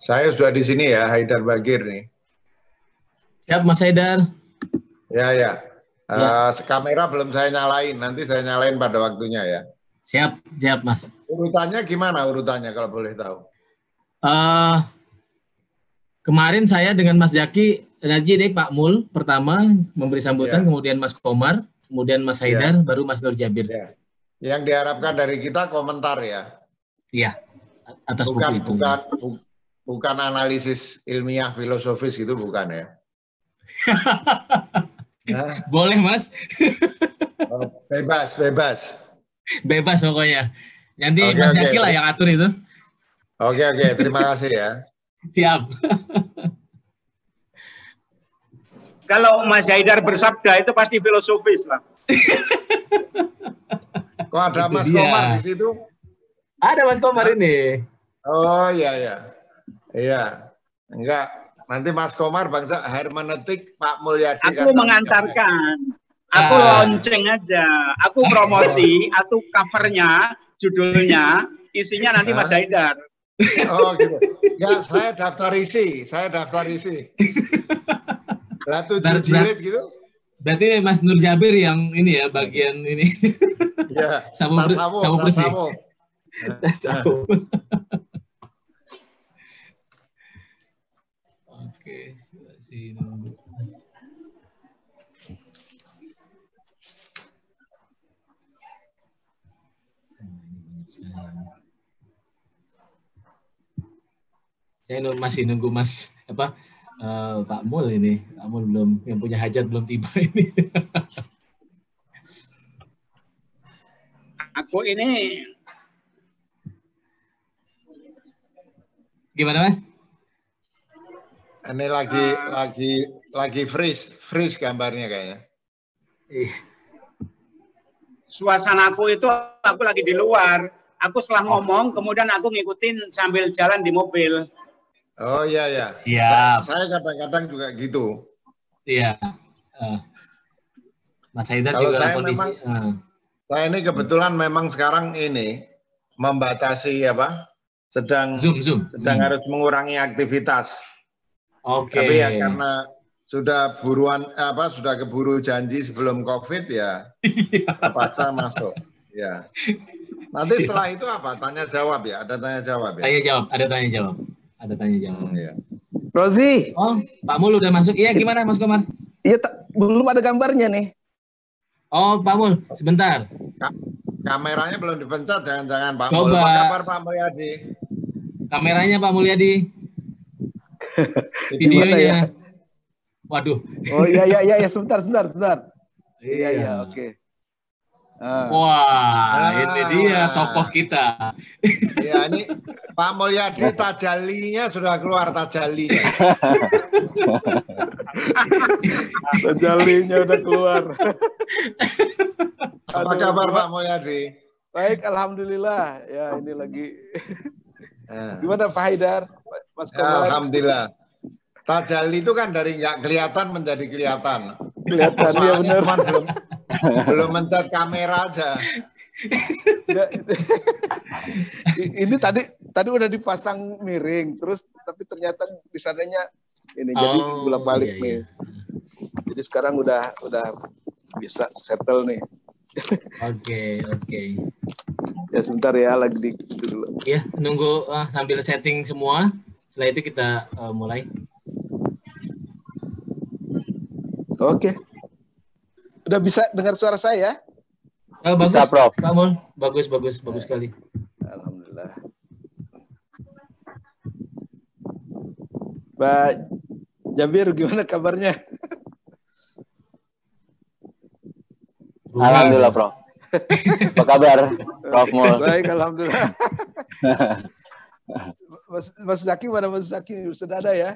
Saya sudah di sini ya, Haidar Bagir nih. Siap, Mas Haidar. Ya, ya. Kamera belum saya nyalain, nanti saya nyalain pada waktunya ya. Siap, siap, Mas. Urutannya gimana urutannya kalau boleh tahu? Kemarin saya dengan Mas Zaki, deh Pak Mul pertama memberi sambutan, Ya. kemudian Mas Komar, kemudian Mas Haidar, baru Mas Nur Jabir. Ya. Yang diharapkan dari kita komentar ya. Iya, atas buku itu. Bukan analisis ilmiah filosofis gitu, bukan ya? Boleh, Mas. Bebas, bebas. Bebas pokoknya. Nanti Mas Zaki lah yang atur itu. Oke, terima kasih ya. Siap. Kalau Mas Haidar bersabda itu pasti filosofis lah. Kok ada Mas Komar di situ? Ada Mas Komar ini. Oh iya. Iya. Enggak. Nanti Mas Komar bangsa hermeneutik Pak Mulyadi. Aku mengantarkan. Aku launching aja. Aku promosi. Aku covernya, judulnya, isinya nanti Mas Haidar. Oh gitu. Ya, saya daftar isi. Lah 7 jilid gitu. Berarti Mas Nur Jabir yang ini ya, bagian ini. Iya. sama bersih. Oke, masih nunggu. Saya masih nunggu Mas Pak Mul ini. Pak Mul belum, yang punya hajat belum tiba ini. Aku ini gimana, Mas? Ini lagi freeze gambarnya kayaknya. Suasanaku itu aku lagi di luar. Aku setelah ngomong, kemudian aku ngikutin sambil jalan di mobil. Oh iya. Siap. Saya kadang-kadang juga gitu. Iya. Mas Haidar kalau juga saya kondisi. Saya ini kebetulan memang sekarang ini membatasi sedang harus mengurangi aktivitas. Oke. Tapi ya karena sudah keburu janji sebelum COVID ya, terpaksa masuk. Ya. Nanti setelah itu apa? Tanya jawab ya? Ada tanya jawab ya? Ada tanya jawab. Ya. Rozi. Oh, Pak Mul udah masuk. Iya, gimana Mas Komar? Iya, belum ada gambarnya nih. Oh, Pak Mul, sebentar. Kameranya belum dipencet, jangan-jangan Pak Mul. Apa kabar Pak Mulyadi? Kameranya Pak Mulyadi. Videonya. Ya? Waduh. Oh iya, sebentar. Iya, oke. Wah, ini dia tokoh kita. Ya, ini Pak Mulyadi tajalinya sudah keluar tajalinya. Tajalinya udah keluar. Apa kabar Pak Mulyadi? Baik, alhamdulillah. Ya, ini lagi. Gimana Pak Haidar? Mas Komar? Alhamdulillah. Tajali itu kan dari nggak kelihatan menjadi kelihatan. Kelihatan ya benar. Belum mencet kamera aja. Ini tadi udah dipasang miring, terus tapi ternyata di sananya ini jadi bolak-balik nih. Jadi sekarang udah bisa settle nih. Oke. Ya sebentar ya, lagi dulu. Ya, nunggu sambil setting semua. Setelah itu kita mulai. Oke. Udah bisa dengar suara saya? Bagus, bisa, Prof. Pak Mul. Bagus sekali. Alhamdulillah. Pak Jabir, gimana kabarnya? Alhamdulillah, Prof. Apa kabar, Prof Mul? Baik, alhamdulillah. Mas Zaki, mana Mas Zaki? Sudah ada ya?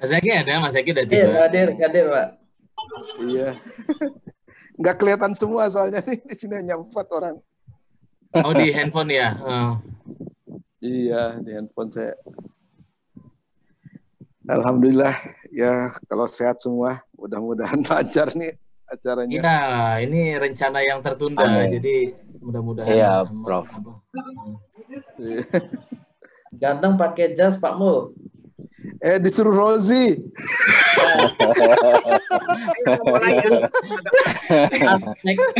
Mas Zaki udah tiba. Hadir, Pak. Iya. Nggak kelihatan semua soalnya nih, di sini hanya 4 orang. Oh, di handphone ya? Iya, di handphone saya. Alhamdulillah ya, kalau sehat semua, mudah-mudahan lancar nih acaranya. Iya, ini rencana yang tertunda, jadi mudah-mudahan. Iya, Prof. Ganteng pakai jas Pak Mul. Disuruh Rozi.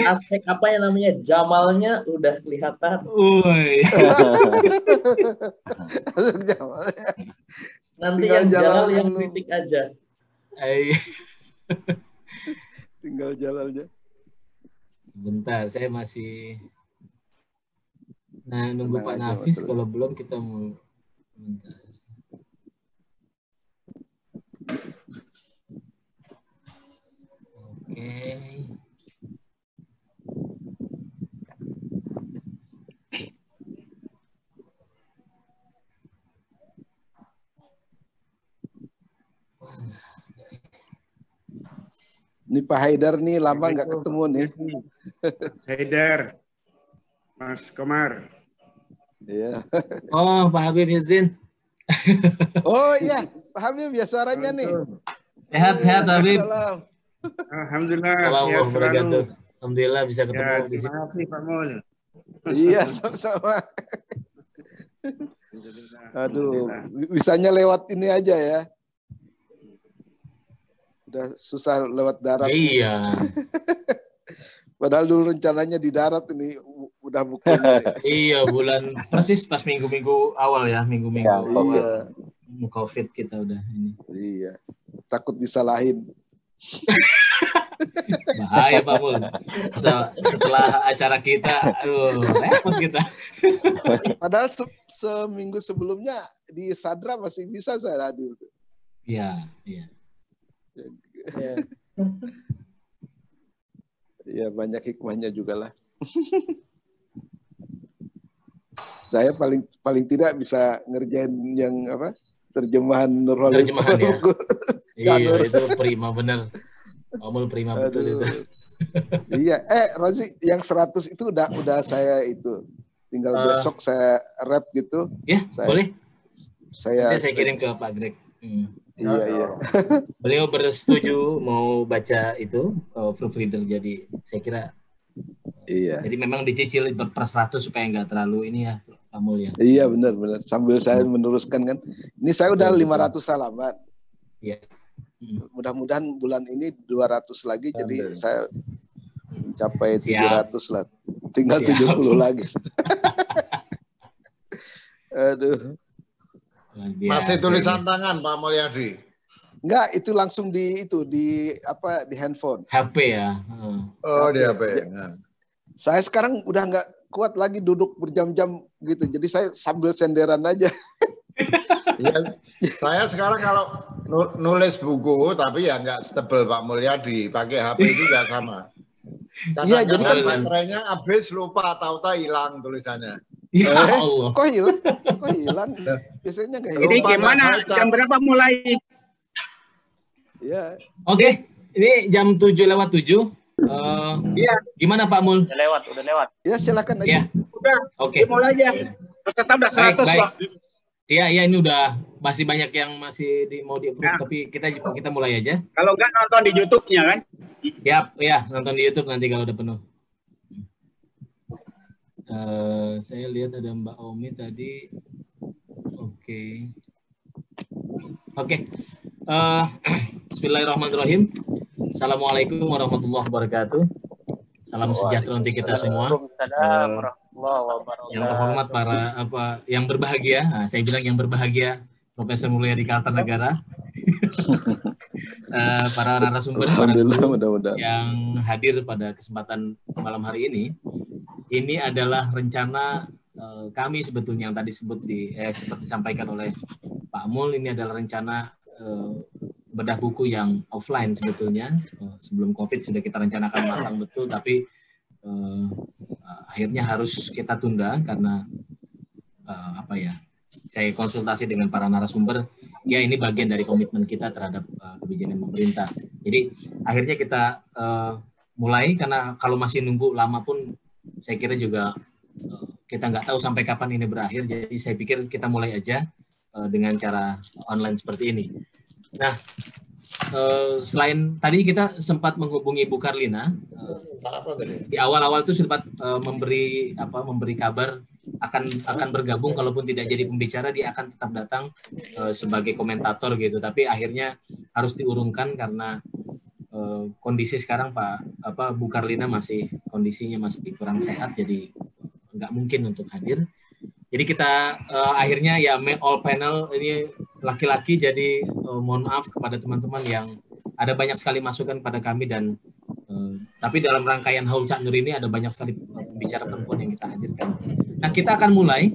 aspek apa yang namanya Jamalnya udah kelihatan. Aspek Jamalnya. Nanti Tinggal yang Jalal Jalal yang dulu. kritik aja. Tinggal Jalalnya. Sebentar, saya masih nunggu Pak Tenang aja, Nafis. Mas. Kalau belum kita mau. Bentar. Oke. Ini Pak Haidar nih lama nggak ketemu nih. Haidar, Mas Komar. Iya. Oh, Pak Habib izin. Oh iya, Pak Habib ya suaranya nih. Sehat Habib. Salam. Alhamdulillah, sehat Assalamualaikum selalu. wabarakatuh. Alhamdulillah bisa ketemu Ya, di sini. terima kasih Pak Mul. Iya, sama-sama. Aduh, bisanya lewat ini aja ya. Udah susah lewat darat. Iya. Padahal dulu rencananya di darat ini udah bukan. Iya, bulan persis pas minggu-minggu awal ya, minggu-minggu Ya, awal COVID kita udah ini. Iya. Takut disalahin. Bahaya Pak Mul. Setelah acara kita, aduh, repot kita. Padahal seminggu sebelumnya di Sadra masih bisa saya hadir. Iya, iya. Ya banyak hikmahnya juga lah. Saya paling tidak bisa ngerjain yang apa terjemahan Nurul. Terjemahan ya. Iya itu prima bener. Omul prima betul itu. Iya, Rozi yang 100 itu udah saya itu. Tinggal besok saya rap gitu. Ya, boleh. Saya kirim ke Pak Greg. Iya. Beliau bersetuju mau baca itu proofreader, jadi saya kira iya. Jadi memang dicicil per 100 supaya nggak terlalu ini ya Pak Mul ya. Iya benar. Sambil saya meneruskan kan. Ini saya udah 500 halaman. Iya. Mudah-mudahan bulan ini 200 lagi jadi saya mencapai 700 lah. Tinggal 70 lagi. Aduh. Masih tulisan tangan Pak Mulyadi? Enggak, itu langsung di handphone. HP ya. Oh, di HP. Saya sekarang udah nggak kuat lagi duduk berjam-jam gitu. Jadi saya sambil senderan aja. Ya, saya sekarang kalau nulis buku tapi ya nggak setebel Pak Mulyadi, pakai HP juga sama. Iya, jadi kan baterainya habis, lupa, tahu-tahu hilang tulisannya. Ya Allah. Kok hilang? Biasanya nggak hilang. Ini gimana? Jam berapa mulai? Ya. Oke, ini jam 7:07. Iya. Gimana Pak Mul? Udah lewat. Ya silakan aja. Ya. Udah. Oke. Mulai aja. Peserta udah 100 loh. Iya, ini udah masih banyak yang masih mau di-approve, tapi kita mulai aja. Kalau nggak nonton di YouTube-nya kan? Ya, nonton di YouTube nanti kalau udah penuh. Saya lihat ada Mbak Omi tadi. Oke. Bismillahirrahmanirrahim. Assalamualaikum warahmatullahi wabarakatuh. Salam sejahtera untuk kita semua. Yang terhormat yang berbahagia. Nah, saya bilang yang berbahagia, Profesor Mulyadi Kartanegara. Para narasumber, para guru yang hadir pada kesempatan malam hari ini. Ini adalah rencana kami sebetulnya yang tadi seperti disampaikan oleh Pak Mul. Ini adalah rencana bedah buku yang offline sebetulnya. Sebelum COVID sudah kita rencanakan matang betul, tapi akhirnya harus kita tunda karena saya konsultasi dengan para narasumber. Ya ini bagian dari komitmen kita terhadap kebijakan pemerintah. Jadi akhirnya kita mulai, karena kalau masih nunggu lama pun saya kira juga kita nggak tahu sampai kapan ini berakhir. Jadi saya pikir kita mulai aja dengan cara online seperti ini. Nah, selain tadi kita sempat menghubungi Bu Karlina, di awal-awal itu sempat memberi kabar akan bergabung, kalaupun tidak jadi pembicara dia akan tetap datang sebagai komentator gitu. Tapi akhirnya harus diurungkan karena kondisi sekarang Bu Karlina kondisinya masih kurang sehat, jadi nggak mungkin untuk hadir. Jadi kita akhirnya ya all panel ini laki-laki, jadi mohon maaf kepada teman-teman yang ada banyak sekali masukan pada kami, dan tapi dalam rangkaian Haul Cak Nur ini ada banyak sekali pembicara perempuan yang kita hadirkan. Nah, kita akan mulai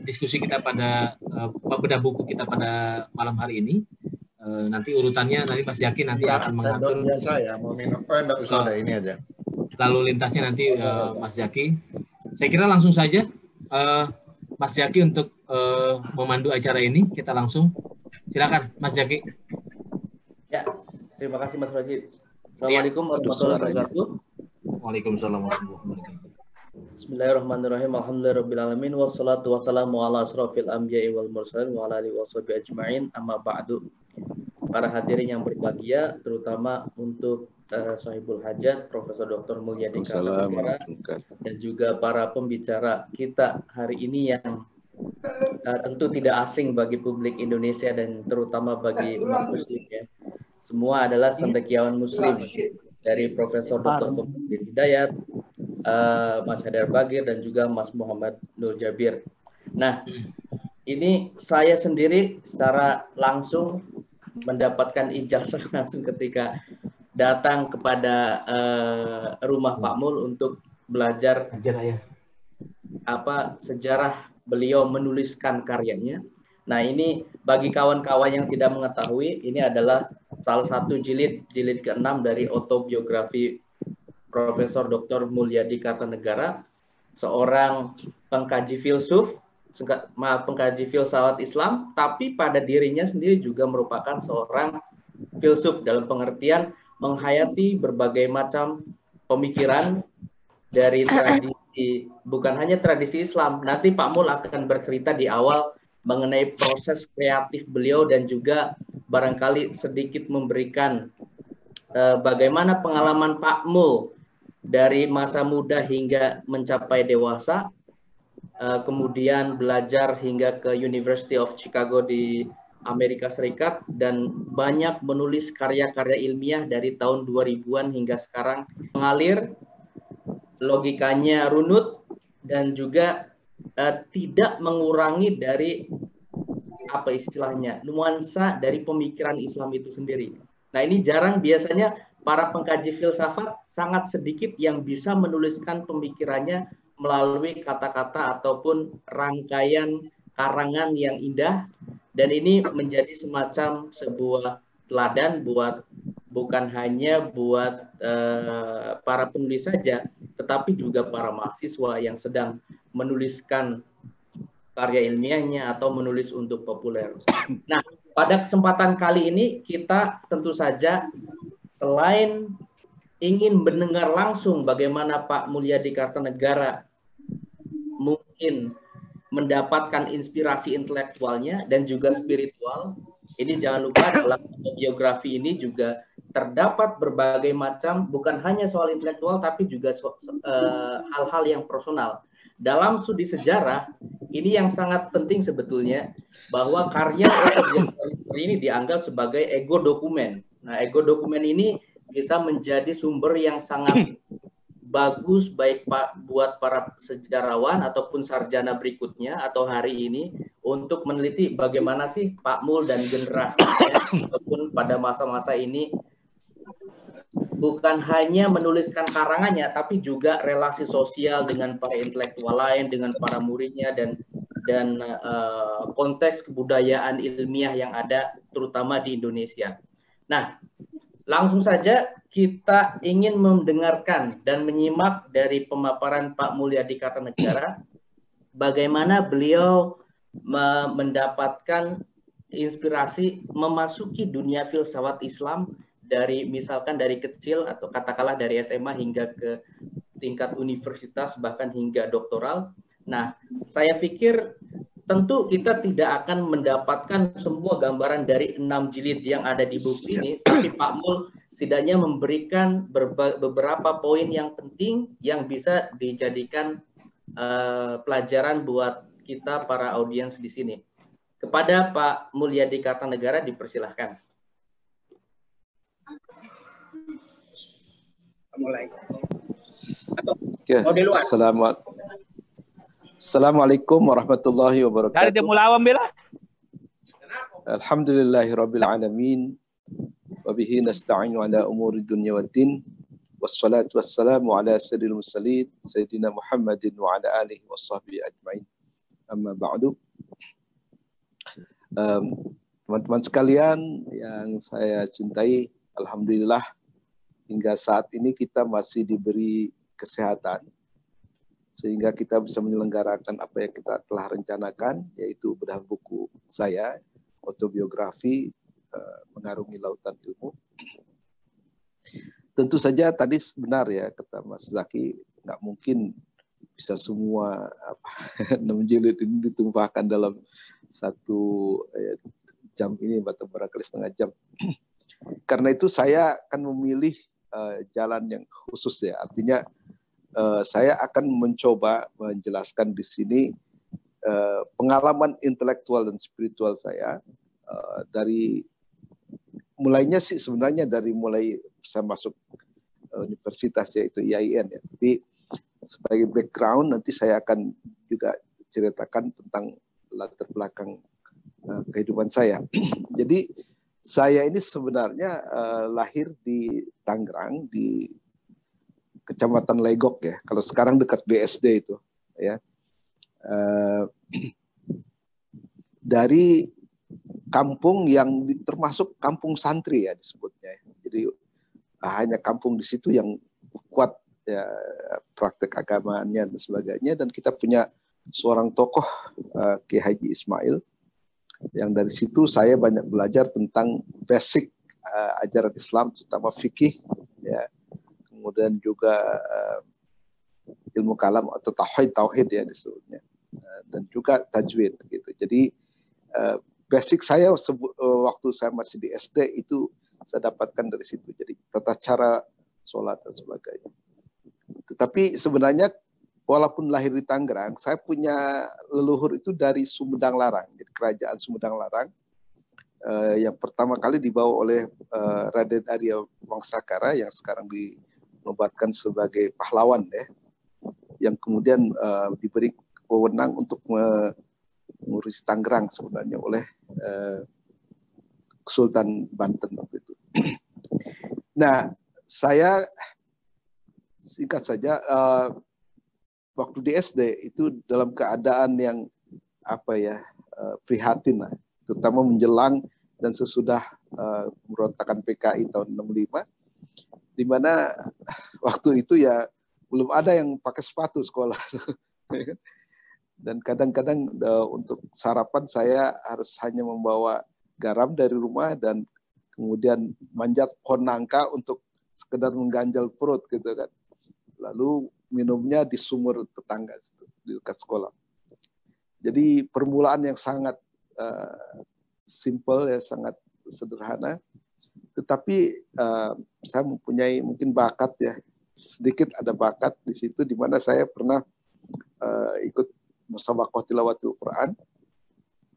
diskusi kita pada bedah buku kita pada malam hari ini. Nanti urutannya nanti Mas Jaki nanti akan mengatur. Biasa ya, mau minum. Enggak usah, ada ini aja. Lalu lintasnya nanti Mas Jaki. Saya kira langsung saja Mas Jaki untuk memandu acara ini. Kita langsung silakan Mas Jaki. Ya, terima kasih Mas Rajid. Assalamualaikum warahmatullahi wabarakatuh. Waalaikumsalam warahmatullahi wabarakatuh. Bismillahirrahmanirrahim. Alhamdulillahirabbil wassalatu wassalamu ala asrofil anbiya'i wal mursalin wa ala alihi washabihi ajma'in. Amma ba'du. Para hadirin yang berbahagia, terutama untuk Sahibul Hajat Profesor Dr. Mulyadi Kartanegara, dan juga para pembicara kita hari ini yang tentu tidak asing bagi publik Indonesia dan terutama bagi umat muslim ya. Semua adalah cendekiawan muslim, dari Profesor Dr. Hidayat, Mas Hadar Bagir, dan juga Mas Muhammad Nur Jabir. Nah, ini saya sendiri secara langsung mendapatkan ijazah langsung ketika datang kepada rumah Pak Mul untuk belajar sejarah beliau menuliskan karyanya. Nah, ini bagi kawan-kawan yang tidak mengetahui, ini adalah salah satu jilid ke-6 dari autobiografi Profesor Dr. Mulyadi Kartanegara, seorang pengkaji filsafat Islam, tapi pada dirinya sendiri juga merupakan seorang filsuf dalam pengertian menghayati berbagai macam pemikiran dari tradisi, bukan hanya tradisi Islam. Nanti Pak Mul akan bercerita di awal mengenai proses kreatif beliau dan juga barangkali sedikit memberikan bagaimana pengalaman Pak Mul dari masa muda hingga mencapai dewasa, kemudian belajar hingga ke University of Chicago di Amerika Serikat, dan banyak menulis karya-karya ilmiah dari tahun 2000-an hingga sekarang, mengalir, logikanya runut, dan juga tidak mengurangi dari apa istilahnya nuansa dari pemikiran Islam itu sendiri. Nah, ini jarang, biasanya para pengkaji filsafat sangat sedikit yang bisa menuliskan pemikirannya melalui kata-kata ataupun rangkaian karangan yang indah, dan ini menjadi semacam sebuah teladan buat bukan hanya buat para penulis saja, tetapi juga para mahasiswa yang sedang menuliskan karya ilmiahnya atau menulis untuk populer. Nah, pada kesempatan kali ini kita tentu saja selain ingin mendengar langsung bagaimana Pak Mulyadi Kartanegara mungkin mendapatkan inspirasi intelektualnya dan juga spiritual, ini jangan lupa dalam biografi ini juga terdapat berbagai macam, bukan hanya soal intelektual tapi juga hal-hal yang personal. Dalam studi sejarah, ini yang sangat penting sebetulnya, bahwa karya ini dianggap sebagai ego dokumen. Nah, ego dokumen ini bisa menjadi sumber yang sangat bagus baik buat para sejarawan ataupun sarjana berikutnya atau hari ini untuk meneliti bagaimana sih Pak Mul dan generasinya ataupun pada masa-masa ini bukan hanya menuliskan karangannya, tapi juga relasi sosial dengan para intelektual lain, dengan para muridnya, dan konteks kebudayaan ilmiah yang ada, terutama di Indonesia. Nah, langsung saja kita ingin mendengarkan dan menyimak dari pemaparan Pak Mulyadi Kartanegara, bagaimana beliau mendapatkan inspirasi memasuki dunia filsafat Islam, dari misalkan dari kecil atau katakanlah dari SMA hingga ke tingkat universitas bahkan hingga doktoral. Nah, saya pikir tentu kita tidak akan mendapatkan semua gambaran dari 6 jilid yang ada di buku ini, tapi Pak Mul setidaknya memberikan beberapa poin yang penting yang bisa dijadikan pelajaran buat kita para audiens di sini. Kepada Pak Mulyadi Kartanegara dipersilahkan. Mulai. Assalamualaikum warahmatullahi wabarakatuh. Dari dia mulai awam bila. Alhamdulillahirabbil alamin. Wa bihi nasta'inu ala umuri dunya waddin. Wassalatu wassalamu ala sayyidil mursalin sayyidina Muhammadin wa ala alihi washabbihi ajmain. Amma ba'du. Teman-teman sekalian yang saya cintai, alhamdulillah hingga saat ini kita masih diberi kesehatan sehingga kita bisa menyelenggarakan apa yang kita telah rencanakan, yaitu bedah buku saya, autobiografi Mengarungi Lautan Ilmu. Tentu saja tadi benar ya kata Mas Zaki, nggak mungkin bisa semua 6 jilid ini ditumpahkan dalam satu jam ini, atau barangkali setengah jam. Karena itu saya akan memilih jalan yang khusus ya. Artinya saya akan mencoba menjelaskan di sini pengalaman intelektual dan spiritual saya dari mulainya sih sebenarnya dari mulai saya masuk universitas yaitu IAIN ya. Tapi sebagai background nanti saya akan juga ceritakan tentang latar belakang kehidupan saya. Jadi saya ini sebenarnya lahir di Tangerang di Kecamatan Legok ya. Kalau sekarang dekat BSD itu ya. Dari kampung yang termasuk kampung santri ya disebutnya. Jadi hanya kampung di situ yang kuat ya praktek agamanya dan sebagainya, dan kita punya seorang tokoh Kiai Haji Ismail yang dari situ saya banyak belajar tentang basic ajaran Islam, terutama fikih ya, kemudian juga ilmu kalam atau tauhid ya disebutnya, dan juga tajwid gitu. Jadi basic saya waktu saya masih di SD itu saya dapatkan dari situ. Jadi tata cara sholat dan sebagainya. Tetapi sebenarnya walaupun lahir di Tangerang, saya punya leluhur itu dari Sumedang Larang, jadi kerajaan Sumedang Larang yang pertama kali dibawa oleh Raden Arya Wangsakara yang sekarang dinobatkan sebagai pahlawan ya, yang kemudian diberi wewenang untuk mengurus Tangerang sebenarnya oleh Sultan Banten waktu itu. Nah, saya singkat saja waktu di SD itu dalam keadaan yang prihatin lah, terutama menjelang dan sesudah pemberontakan PKI tahun 65, di mana waktu itu ya belum ada yang pakai sepatu sekolah. Dan kadang-kadang untuk sarapan saya harus hanya membawa garam dari rumah dan kemudian manjat pohon nangka untuk sekedar mengganjal perut gitu kan. Lalu minumnya di sumur tetangga di dekat sekolah. Jadi permulaan yang sangat simple ya, sangat sederhana. Tetapi saya mempunyai mungkin bakat ya, sedikit ada bakat di situ, di mana saya pernah ikut musabaqah tilawatul Quran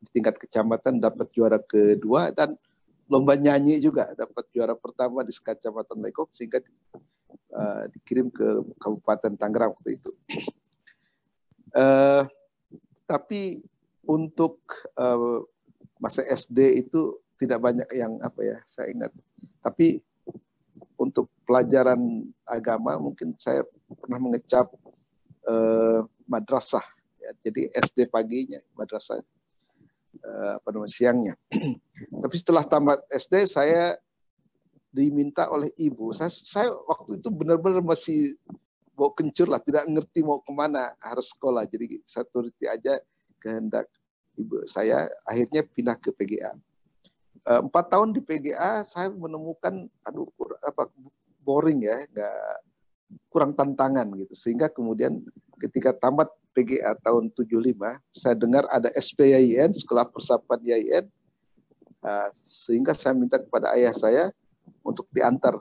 di tingkat kecamatan, dapat juara kedua, dan lomba nyanyi juga dapat juara pertama di Kecamatan Legok, sehingga dikirim ke Kabupaten Tangerang waktu itu. Tapi untuk masa SD itu tidak banyak yang saya ingat. Tapi untuk pelajaran agama mungkin saya pernah mengecap madrasah. Ya, jadi SD paginya, madrasah siangnya. Tapi setelah tamat SD saya diminta oleh ibu. Saya waktu itu benar-benar masih mau kencur lah, tidak ngerti mau kemana, harus sekolah. Jadi saya turuti aja kehendak ibu saya. Akhirnya pindah ke PGA. 4 tahun di PGA saya menemukan boring ya, kurang tantangan gitu. Sehingga kemudian ketika tamat PGA tahun 75, saya dengar ada SPYIN, Sekolah Persatuan YIN, sehingga saya minta kepada ayah saya untuk diantar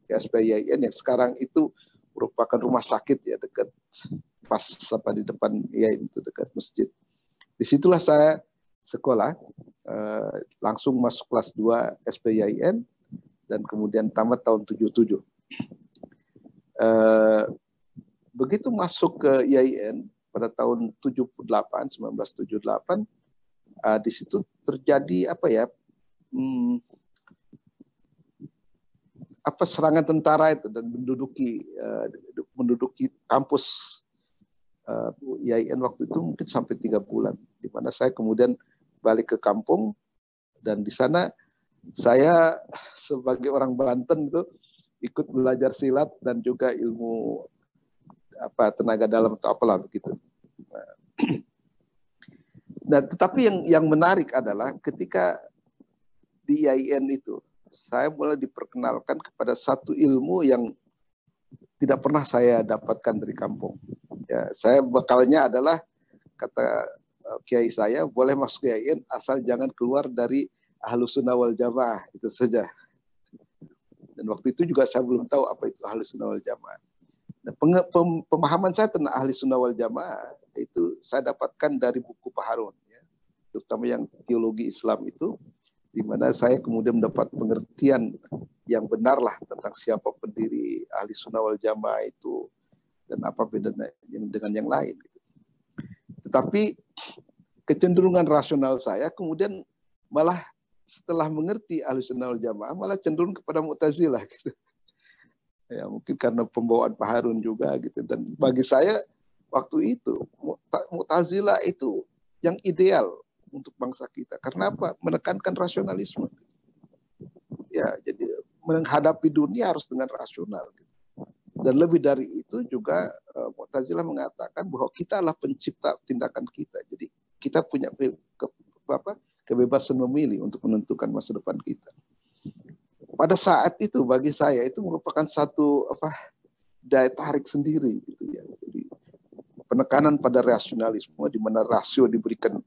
ke SPYIN yang sekarang itu merupakan rumah sakit ya dekat pas di depan IAIN itu dekat masjid. Disitulah saya sekolah, langsung masuk kelas 2 SPIAIN dan kemudian tamat tahun 77. Begitu masuk ke IAIN pada tahun 1978, di situ terjadi serangan tentara itu dan menduduki kampus IAIN waktu itu mungkin sampai 3 bulan, di mana saya kemudian balik ke kampung dan di sana saya sebagai orang Banten itu ikut belajar silat dan juga ilmu tenaga dalam atau apalah begitu. Nah, tetapi yang menarik adalah ketika di IAIN itu saya mulai diperkenalkan kepada satu ilmu yang tidak pernah saya dapatkan dari kampung. Ya, saya bekalnya adalah kata kiai saya, boleh masuk IAIN asal jangan keluar dari Ahlus Sunnah wal Jamaah, itu saja. Dan waktu itu juga saya belum tahu apa itu Ahlus Sunnah wal Jamaah. Nah, pemahaman saya tentang Ahli Sunnah wal Jamaah itu saya dapatkan dari buku Pak Harun, ya, terutama yang teologi Islam itu, di mana saya kemudian mendapat pengertian yang benar lah tentang siapa pendiri Ahli Sunnah wal Jamaah itu dan apa bedanya dengan yang lain. Tetapi kecenderungan rasional saya kemudian malah setelah mengerti Ahli Sunnah wal Jamaah malah cenderung kepada Mu'tazilah gitu. Ya, mungkin karena pembawaan Pak Harun juga gitu. Dan bagi saya waktu itu Mu'tazilah itu yang ideal untuk bangsa kita. Karena apa? Menekankan rasionalisme. Ya, jadi menghadapi dunia harus dengan rasional. Gitu. Dan lebih dari itu juga Mu'tazilah mengatakan bahwa kita adalah pencipta tindakan kita. Jadi kita punya kebebasan memilih untuk menentukan masa depan kita. Pada saat itu bagi saya itu merupakan satu daya tarik sendiri gitu ya. Jadi, penekanan pada rasionalisme di mana rasio diberikan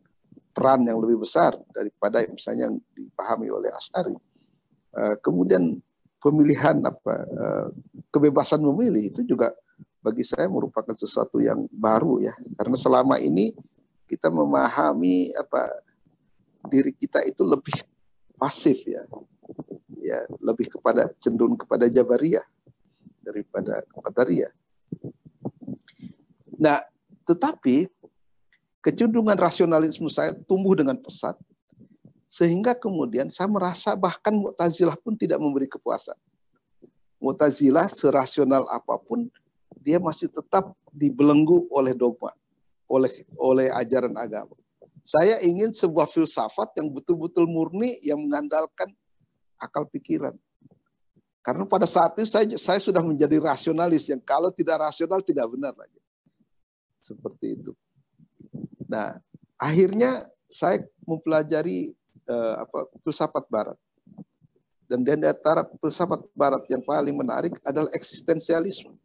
peran yang lebih besar daripada misalnya yang dipahami oleh Asy'ari. Kemudian pemilihan kebebasan memilih itu juga bagi saya merupakan sesuatu yang baru ya, karena selama ini kita memahami diri kita itu lebih pasif ya. Ya, lebih cenderung kepada Jabariyah daripada Qadariyah. Nah, tetapi kecenderungan rasionalisme saya tumbuh dengan pesat sehingga kemudian saya merasa bahkan Mu'tazilah pun tidak memberi kepuasan. Mu'tazilah serasional apapun dia masih tetap dibelenggu oleh dogma, oleh ajaran agama. Saya ingin sebuah filsafat yang betul-betul murni yang mengandalkan akal pikiran. Karena pada saat itu saya sudah menjadi rasionalis yang kalau tidak rasional tidak benar lagi. Seperti itu. Nah, akhirnya saya mempelajari filsafat barat. Dan di antara filsafat barat yang paling menarik adalah eksistensialisme.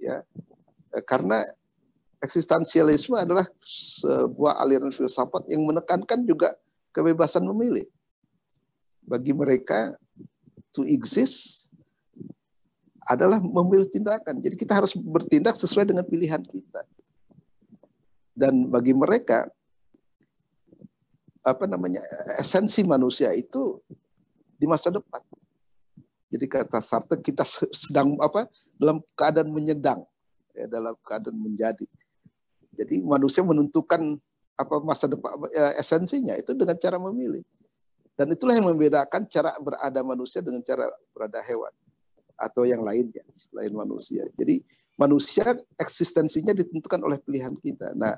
Ya. Karena eksistensialisme adalah sebuah aliran filsafat yang menekankan juga kebebasan memilih. Bagi mereka, to exist adalah memilih tindakan. Jadi kita harus bertindak sesuai dengan pilihan kita. Dan bagi mereka, esensi manusia itu di masa depan. Jadi kata Sartre, kita sedang dalam keadaan menyedang, ya, dalam keadaan menjadi. Jadi manusia menentukan masa depan, esensinya itu dengan cara memilih. Dan itulah yang membedakan cara berada manusia dengan cara berada hewan atau yang lainnya selain manusia. Jadi manusia eksistensinya ditentukan oleh pilihan kita. Nah,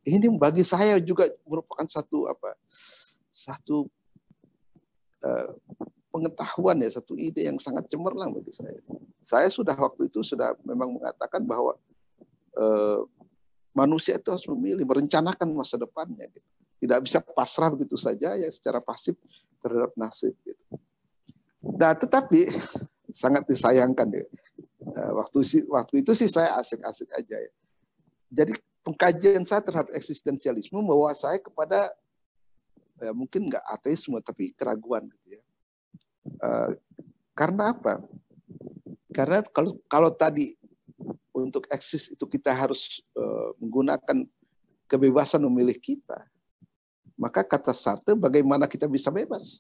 ini bagi saya juga merupakan satu pengetahuan ya, satu ide yang sangat cemerlang bagi saya. Saya waktu itu sudah memang mengatakan bahwa manusia itu harus memilih, merencanakan masa depannya. Gitu. Tidak bisa pasrah begitu saja ya secara pasif terhadap nasib. Gitu. Nah, tetapi sangat disayangkan ya. Waktu itu sih saya asik-asik aja ya. Jadi pengkajian saya terhadap eksistensialisme membawa saya kepada mungkin nggak ateisme tapi keraguan gitu ya. Karena apa? Karena kalau tadi untuk eksis itu kita harus menggunakan kebebasan memilih kita, maka kata Sartre, bagaimana kita bisa bebas?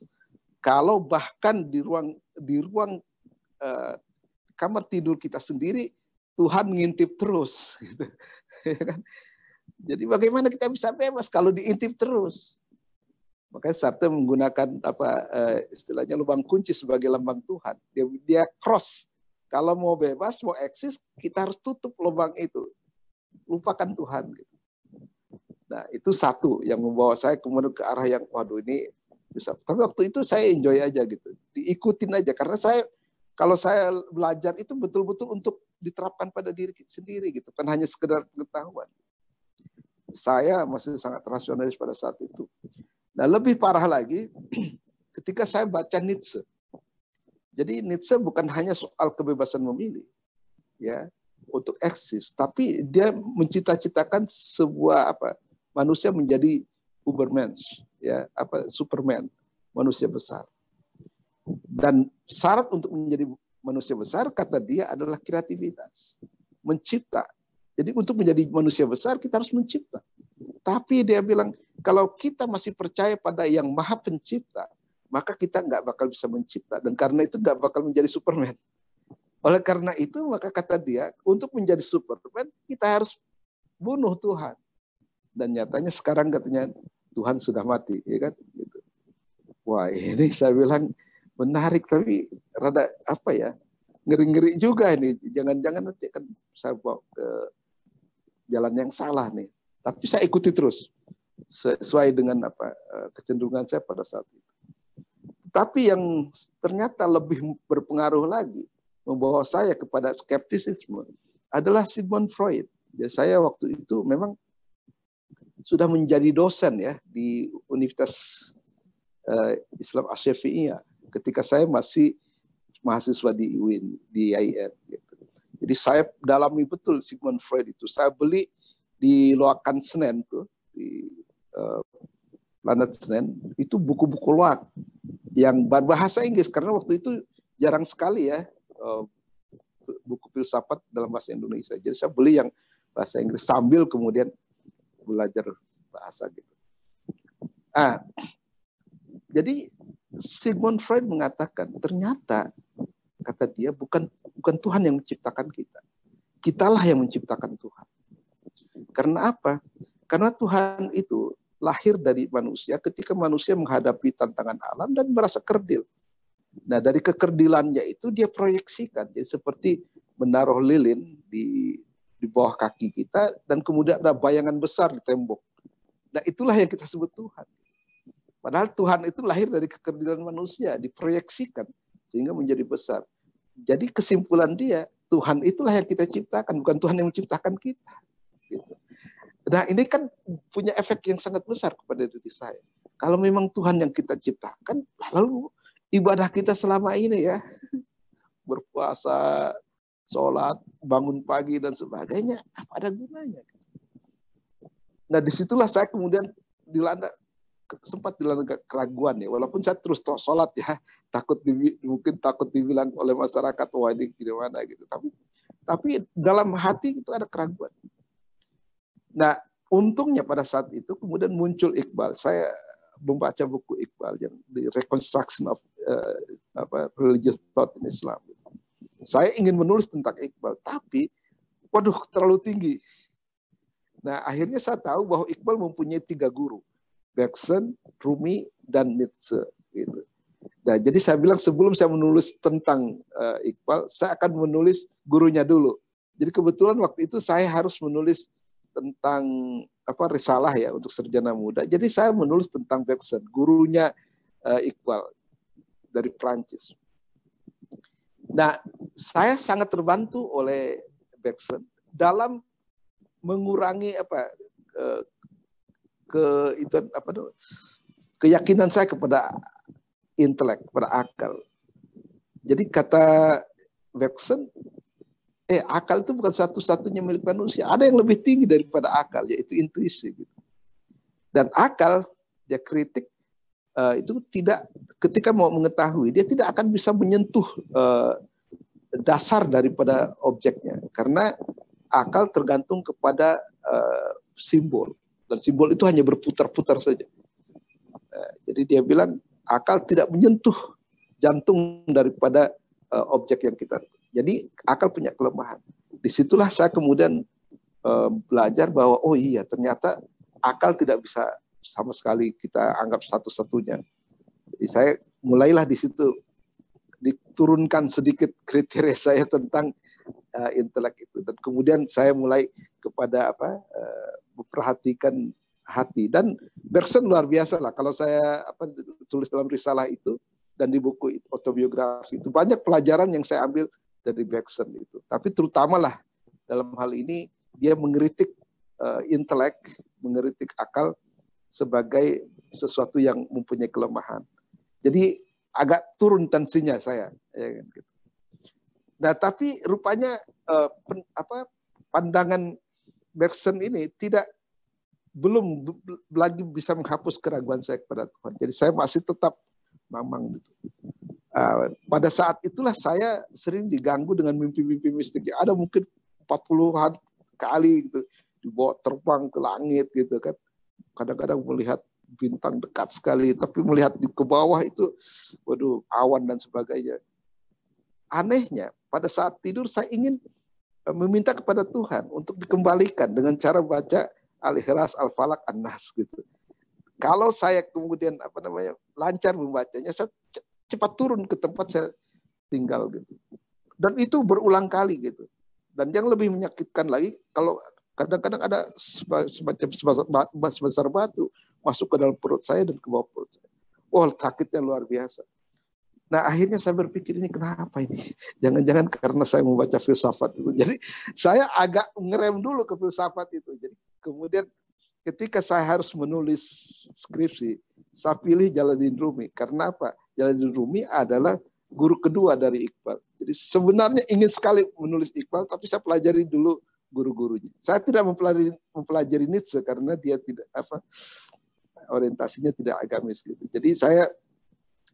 Kalau bahkan di ruang kamar tidur kita sendiri, Tuhan ngintip terus. Gitu. Jadi bagaimana kita bisa bebas kalau diintip terus? Makanya Sartre menggunakan istilahnya lubang kunci sebagai lambang Tuhan. Dia cross. Kalau mau bebas, mau eksis, kita harus tutup lubang itu. Lupakan Tuhan. Gitu. Nah, itu satu yang membawa saya kemudian ke arah yang, waduh ini bisa. Tapi waktu itu saya enjoy aja gitu. Diikutin aja. Karena kalau saya belajar itu betul-betul untuk diterapkan pada diri sendiri gitu. Kan hanya sekedar pengetahuan. Saya masih sangat rasionalis pada saat itu. Nah, lebih parah lagi ketika saya baca Nietzsche. Jadi Nietzsche bukan hanya soal kebebasan memilih ya untuk eksis, tapi dia mencita-citakan sebuah manusia menjadi Ubermensch, ya Superman, manusia besar. Dan syarat untuk menjadi manusia besar kata dia adalah kreativitas, mencipta. Jadi untuk menjadi manusia besar kita harus mencipta. Tapi dia bilang kalau kita masih percaya pada yang Maha Pencipta, maka kita nggak bakal bisa mencipta. Dan karena itu nggak bakal menjadi Superman. Oleh karena itu, maka kata dia, untuk menjadi Superman, kita harus bunuh Tuhan. Dan nyatanya sekarang katanya, Tuhan sudah mati. Ya kan? Gitu. Wah, ini saya bilang menarik, tapi rada ngeri-ngeri juga ini. Jangan-jangan nanti kan saya bawa ke jalan yang salah nih. Tapi saya ikuti terus. Sesuai dengan kecenderungan saya pada saat itu. Tapi yang ternyata lebih berpengaruh lagi membawa saya kepada skeptisisme adalah Sigmund Freud. Ya, saya waktu itu memang sudah menjadi dosen ya di Universitas Islam Asy-Syafi'iyah ketika saya masih mahasiswa di UIN, di IAIN. Gitu. Jadi saya dalami betul Sigmund Freud itu. Saya beli di Loakan Senen tuh di Planet Senen itu buku-buku loak yang berbahasa Inggris karena waktu itu jarang sekali ya buku filsafat dalam bahasa Indonesia. Jadi saya beli yang bahasa Inggris sambil kemudian belajar bahasa gitu. Jadi Sigmund Freud mengatakan ternyata kata dia bukan Tuhan yang menciptakan kita. Kitalah yang menciptakan Tuhan. Karena apa? Karena Tuhan itu lahir dari manusia ketika manusia menghadapi tantangan alam dan merasa kerdil. Nah, dari kekerdilannya itu dia proyeksikan. Jadi seperti menaruh lilin di bawah kaki kita dan kemudian ada bayangan besar di tembok. Nah, itulah yang kita sebut Tuhan. Padahal Tuhan itu lahir dari kekerdilan manusia, diproyeksikan sehingga menjadi besar. Jadi kesimpulan dia, Tuhan itulah yang kita ciptakan, bukan Tuhan yang menciptakan kita. Gitu. Nah, ini kan punya efek yang sangat besar kepada diri saya. Kalau memang Tuhan yang kita ciptakan, lalu ibadah kita selama ini ya, berpuasa, sholat, bangun pagi, dan sebagainya, apa ada gunanya? Nah, disitulah saya kemudian sempat dilanda keraguan ya, walaupun saya terus sholat ya, mungkin takut dibilang oleh masyarakat, wah ini gimana gitu. Tapi dalam hati itu ada keraguan. Nah, untungnya pada saat itu kemudian muncul Iqbal. Saya membaca buku Iqbal yang The Reconstruction of Religious Thought in Islam. Saya ingin menulis tentang Iqbal, tapi waduh terlalu tinggi. Nah, akhirnya saya tahu bahwa Iqbal mempunyai 3 guru, Bergson, Rumi, dan Nietzsche. Gitu. Nah, jadi saya bilang sebelum saya menulis tentang Iqbal, saya akan menulis gurunya dulu. Jadi kebetulan waktu itu saya harus menulis tentang risalah ya untuk sarjana muda. Jadi saya menulis tentang Bergson, gurunya Iqbal dari Prancis. Nah, saya sangat terbantu oleh Bergson dalam mengurangi keyakinan saya kepada intelek, kepada akal. Jadi kata Bergson, akal itu bukan satu-satunya milik manusia. Ada yang lebih tinggi daripada akal, yaitu intuisi. Gitu. Dan akal, dia kritik, itu tidak, ketika mau mengetahui, dia tidak akan bisa menyentuh dasar daripada objeknya. Karena akal tergantung kepada simbol, dan simbol itu hanya berputar-putar saja. Jadi dia bilang akal tidak menyentuh jantung daripada objek yang kita. Jadi akal punya kelemahan. Disitulah saya kemudian belajar bahwa oh iya, ternyata akal tidak bisa sama sekali kita anggap satu-satunya. Jadi saya mulailah di situ diturunkan sedikit kriteria saya tentang intelek itu, dan kemudian saya mulai kepada memperhatikan hati. Dan Bergson luar biasa lah, kalau saya tulis dalam risalah itu dan di buku autobiografi itu banyak pelajaran yang saya ambil dari Bergson itu. Tapi terutamalah dalam hal ini dia mengkritik intelek, mengkritik akal sebagai sesuatu yang mempunyai kelemahan. Jadi agak turun tensinya saya. Ya, gitu. Nah, tapi rupanya pandangan Bergson ini belum lagi bisa menghapus keraguan saya kepada Tuhan. Jadi saya masih tetap mamang gitu. Pada saat itulah saya sering diganggu dengan mimpi-mimpi mistik. Ada mungkin 40-an kali gitu, dibawa terbang ke langit gitu kan. Kadang-kadang melihat bintang dekat sekali, tapi melihat ke bawah itu, waduh, awan dan sebagainya. Anehnya, pada saat tidur saya ingin meminta kepada Tuhan untuk dikembalikan dengan cara baca Al-Ikhlas, Al-Falaq, An-Nas gitu. Kalau saya kemudian lancar membacanya, saya cepat turun ke tempat saya tinggal gitu. Dan itu berulang kali gitu. Dan yang lebih menyakitkan lagi, kalau kadang-kadang ada semacam sebesar batu masuk ke dalam perut saya dan ke bawah perut saya. Wah, sakitnya luar biasa. Nah, akhirnya saya berpikir, ini kenapa ini? Jangan-jangan karena saya membaca filsafat itu. Jadi saya agak ngerem dulu ke filsafat itu. Jadi kemudian ketika saya harus menulis skripsi, saya pilih Jalaluddin Rumi. Karena apa? Jalaluddin Rumi adalah guru kedua dari Iqbal. Jadi sebenarnya ingin sekali menulis Iqbal, tapi saya pelajari dulu guru-gurunya. Saya tidak mempelajari Nietzsche karena dia tidak orientasinya tidak agamis gitu. Jadi saya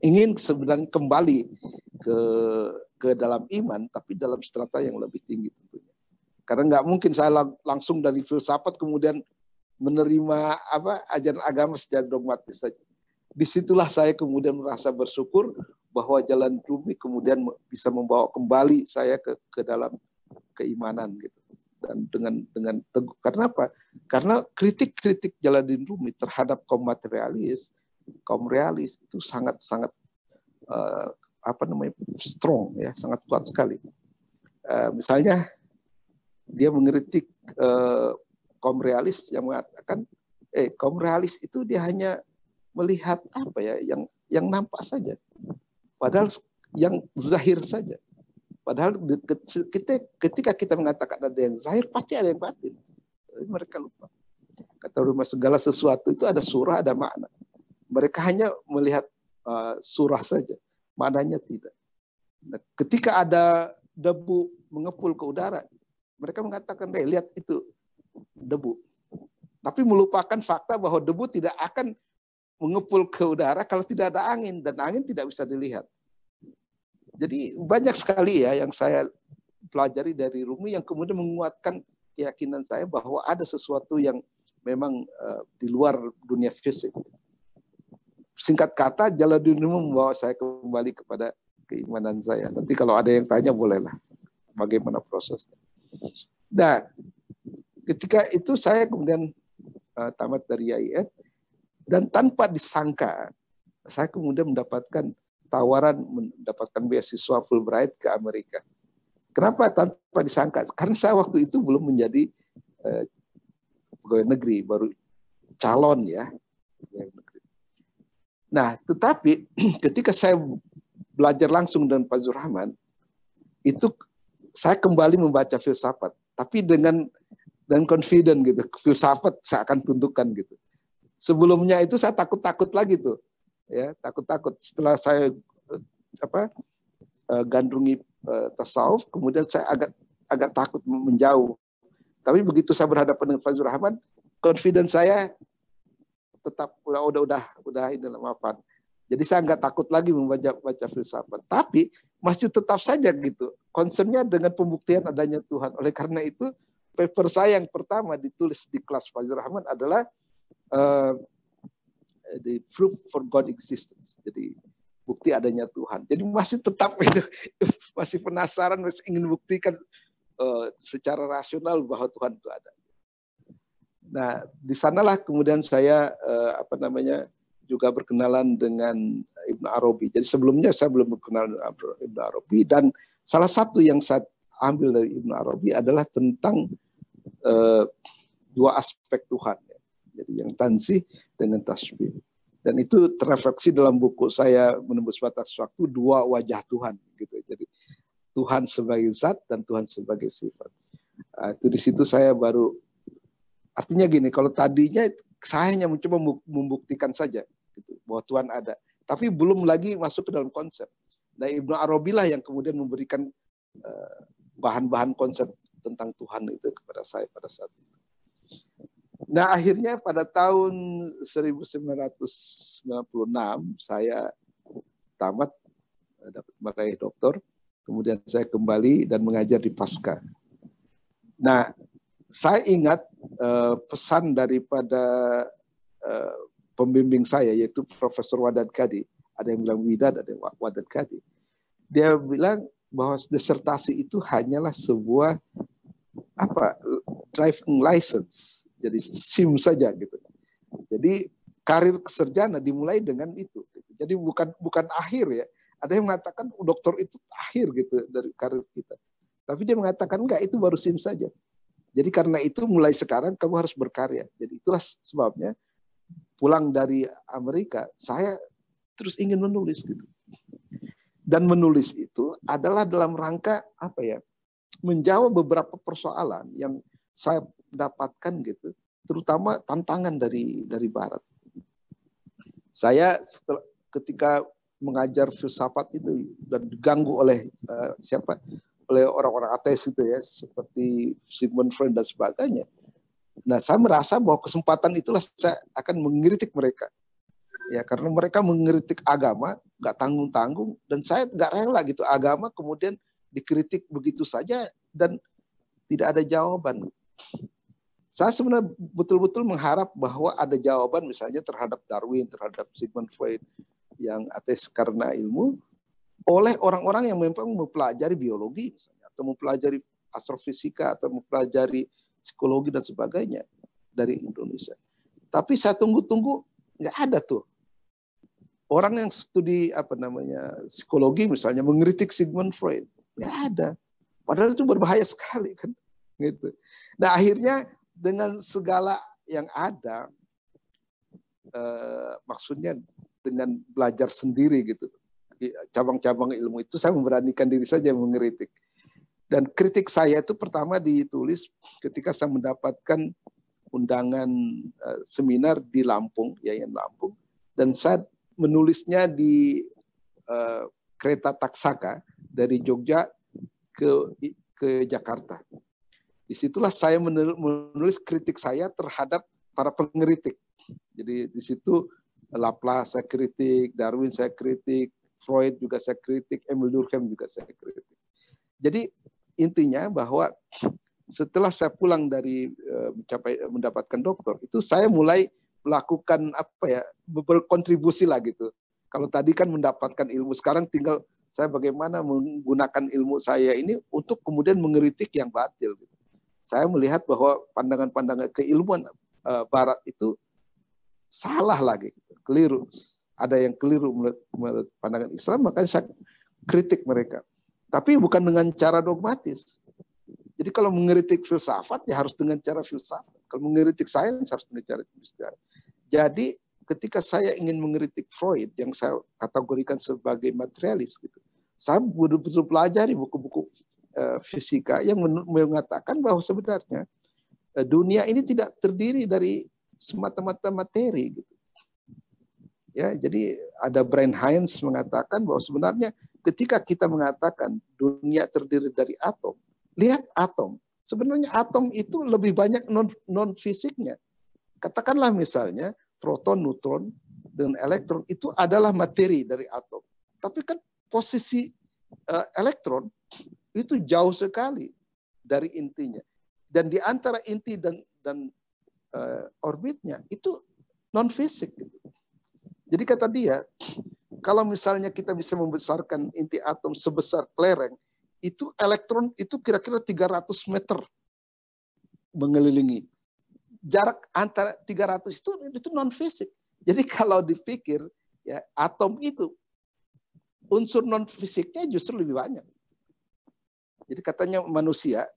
ingin sebenarnya kembali ke dalam iman, tapi dalam strata yang lebih tinggi tentunya. Karena nggak mungkin saya langsung dari filsafat kemudian menerima ajaran agama secara dogmatis saja. Disitulah saya kemudian merasa bersyukur bahwa jalan Rumi kemudian bisa membawa kembali saya ke dalam keimanan gitu. Dan dengan teguh. Karena apa? Karena kritik-kritik Jalaluddin Rumi terhadap kaum materialis, kaum realis itu sangat strong ya, sangat kuat sekali. Misalnya dia mengkritik kaum realis yang mengatakan kaum realis itu dia hanya melihat yang nampak saja, padahal yang zahir saja. Padahal ketika kita mengatakan ada yang zahir, pasti ada yang batin. Mereka lupa. Kata Rumi, segala sesuatu itu ada surah, ada makna. Mereka hanya melihat surah saja, maknanya tidak. Nah, ketika ada debu mengepul ke udara, mereka mengatakan, lihat itu debu. Tapi melupakan fakta bahwa debu tidak akan mengepul ke udara kalau tidak ada angin, dan angin tidak bisa dilihat. Jadi banyak sekali ya yang saya pelajari dari Rumi yang kemudian menguatkan keyakinan saya bahwa ada sesuatu yang memang di luar dunia fisik. Singkat kata, Jalaluddin Rumi membawa saya kembali kepada keimanan saya. Nanti kalau ada yang tanya bolehlah bagaimana prosesnya. Nah, ketika itu saya kemudian tamat dari IAIN, dan tanpa disangka saya kemudian mendapatkan tawaran mendapatkan beasiswa Fulbright ke Amerika. Kenapa tanpa disangka? Karena saya waktu itu belum menjadi pegawai negeri, baru calon ya. Nah, tetapi ketika saya belajar langsung dengan Pak Zurrahman, itu saya kembali membaca filsafat, tapi dengan confident gitu. Filsafat saya akan tundukkan gitu. Sebelumnya itu saya takut-takut lagi tuh. Ya, takut-takut. Setelah saya gandrungi tasawuf, kemudian saya agak takut menjauh. Tapi begitu saya berhadapan dengan Fazlur Rahman, confidence saya tetap udah ini maafan. Jadi saya nggak takut lagi membaca filsafat. Tapi masih tetap saja gitu. Concernnya dengan pembuktian adanya Tuhan. Oleh karena itu paper saya yang pertama ditulis di kelas Fazlur Rahman adalah the proof for God existence. Jadi bukti adanya Tuhan. Jadi masih tetap itu, masih penasaran, masih ingin buktikan secara rasional bahwa Tuhan itu ada. Nah, di sanalah kemudian saya juga berkenalan dengan Ibnu Arabi. Jadi sebelumnya saya belum berkenalan dengan Ibnu Arabi, dan salah satu yang saya ambil dari Ibnu Arabi adalah tentang dua aspek Tuhan. Jadi yang tansih dengan tasbih. Dan itu terrefleksi dalam buku saya Menembus Batas Waktu, dua wajah Tuhan gitu. Jadi Tuhan sebagai zat dan Tuhan sebagai sifat. Itu di situ saya baru, artinya gini, kalau tadinya saya hanya mencoba membuktikan saja gitu, bahwa Tuhan ada, tapi belum lagi masuk ke dalam konsep. Nah, Ibnu Arabi lah yang kemudian memberikan bahan-bahan konsep tentang Tuhan itu kepada saya pada saat itu. Nah, akhirnya pada tahun 1996 saya tamat, dapat meraih doktor, kemudian saya kembali dan mengajar di Pasca. Nah, saya ingat pesan daripada pembimbing saya, yaitu Profesor Wadad Kadi. Ada yang bilang Widad, ada yang Wadad Kadi. Dia bilang bahwa disertasi itu hanyalah sebuah driving license. Jadi SIM saja gitu. Jadi karir sarjana dimulai dengan itu. Jadi bukan akhir ya. Ada yang mengatakan dokter itu akhir gitu dari karir kita. Tapi dia mengatakan enggak, itu baru SIM saja. Jadi karena itu mulai sekarang kamu harus berkarya. Jadi itulah sebabnya pulang dari Amerika saya terus ingin menulis gitu. Dan menulis itu adalah dalam rangka menjawab beberapa persoalan yang saya dapatkan gitu, terutama tantangan dari Barat. Saya ketika mengajar filsafat itu dan diganggu oleh oleh orang-orang ateis itu ya, seperti Sigmund Freud dan sebagainya. Nah, saya merasa bahwa kesempatan itulah saya akan mengkritik mereka. Ya, karena mereka mengkritik agama nggak tanggung-tanggung, dan saya nggak rela gitu agama kemudian dikritik begitu saja dan tidak ada jawaban. Saya sebenarnya betul-betul mengharap bahwa ada jawaban misalnya terhadap Darwin, terhadap Sigmund Freud yang ateis karena ilmu, oleh orang-orang yang memang mempelajari biologi misalnya, atau mempelajari astrofisika, atau mempelajari psikologi dan sebagainya dari Indonesia. Tapi saya tunggu-tunggu nggak ada tuh orang yang studi psikologi misalnya mengkritik Sigmund Freud, nggak ada. Padahal itu berbahaya sekali kan, gitu. Nah, akhirnya dengan segala yang ada, maksudnya dengan belajar sendiri gitu, cabang-cabang ilmu itu saya memberanikan diri saja mengkritik. Dan kritik saya itu pertama ditulis ketika saya mendapatkan undangan seminar di Lampung, Yayan Lampung, dan saya menulisnya di kereta Taksaka dari Jogja ke Jakarta. Disitulah saya menulis kritik saya terhadap para pengkritik. Jadi di situ Laplace saya kritik, Darwin saya kritik, Freud juga saya kritik, Emil Durkheim juga saya kritik. Jadi intinya bahwa setelah saya pulang dari mendapatkan doktor, itu saya mulai melakukan berkontribusi lah gitu. Kalau tadi kan mendapatkan ilmu, sekarang tinggal saya bagaimana menggunakan ilmu saya ini untuk kemudian mengkritik yang batil gitu. Saya melihat bahwa pandangan-pandangan keilmuan Barat itu salah lagi, gitu, keliru. Ada yang keliru menurut pandangan Islam, makanya saya kritik mereka. Tapi bukan dengan cara dogmatis. Jadi kalau mengkritik filsafat ya harus dengan cara filsafat. Kalau mengkritik sains harus dengan cara filsafat. Jadi ketika saya ingin mengkritik Freud yang saya kategorikan sebagai materialis gitu, saya betul-betul pelajari buku-buku fisika yang mengatakan bahwa sebenarnya dunia ini tidak terdiri dari semata-mata materi gitu. Ya, jadi ada Brian Hines mengatakan bahwa sebenarnya ketika kita mengatakan dunia terdiri dari atom, lihat atom. Sebenarnya atom itu lebih banyak non fisiknya. Katakanlah misalnya proton, neutron, dan elektron itu adalah materi dari atom. Tapi kan posisi elektron itu jauh sekali dari intinya. Dan di antara inti dan orbitnya itu non fisik. Jadi kata dia, kalau misalnya kita bisa membesarkan inti atom sebesar kelereng, itu elektron itu kira-kira 300 meter mengelilingi. Jarak antara 300 itu non fisik. Jadi kalau dipikir ya atom itu unsur non fisiknya justru lebih banyak. Jadi katanya manusia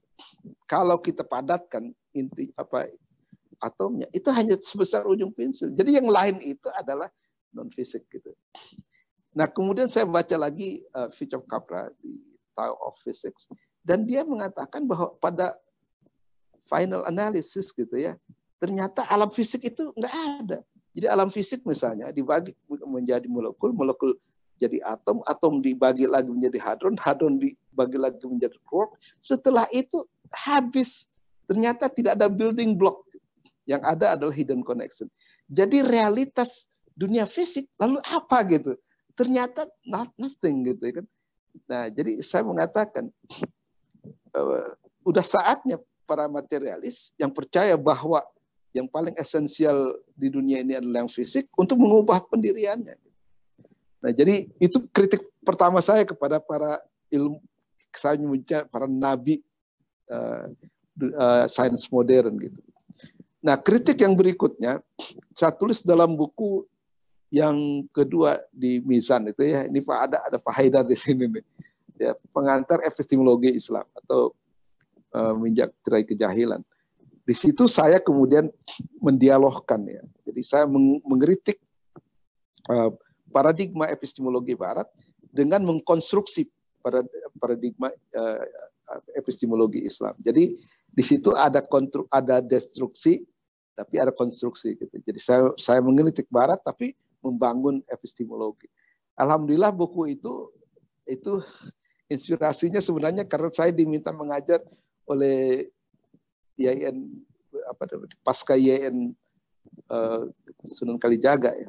kalau kita padatkan inti atomnya itu hanya sebesar ujung pensil. Jadi yang lain itu adalah non fisik gitu. Nah, kemudian saya baca lagi Fritjof Capra di Tao of Physics dan dia mengatakan bahwa pada final analysis gitu ya, ternyata alam fisik itu nggak ada. Jadi alam fisik misalnya dibagi menjadi molekul, molekul jadi atom, atom dibagi lagi menjadi hadron, hadron dibagi lagi menjadi quark. Setelah itu habis. Ternyata tidak ada building block. Yang ada adalah hidden connection. Jadi realitas dunia fisik lalu apa gitu? Ternyata nothing gitu kan. Nah, jadi saya mengatakan udah saatnya para materialis yang percaya bahwa yang paling esensial di dunia ini adalah yang fisik untuk mengubah pendiriannya. Nah, jadi itu kritik pertama saya kepada para ilmu, saya menyebutnya para nabi sains modern gitu. Nah, kritik yang berikutnya saya tulis dalam buku yang kedua di Mizan itu ya. Ini ada Pak Haidar di sini nih. Ya, pengantar epistemologi Islam atau minjak tirai kejahilan. Di situ saya kemudian mendialogkan ya. Jadi saya mengkritik paradigma epistemologi Barat dengan mengkonstruksi paradigma epistemologi Islam. Jadi di situ ada destruksi, tapi ada konstruksi gitu. Jadi saya mengkritik Barat, tapi membangun epistemologi. Alhamdulillah buku itu inspirasinya sebenarnya karena saya diminta mengajar oleh IAIN pasca IAIN Sunan Kalijaga ya.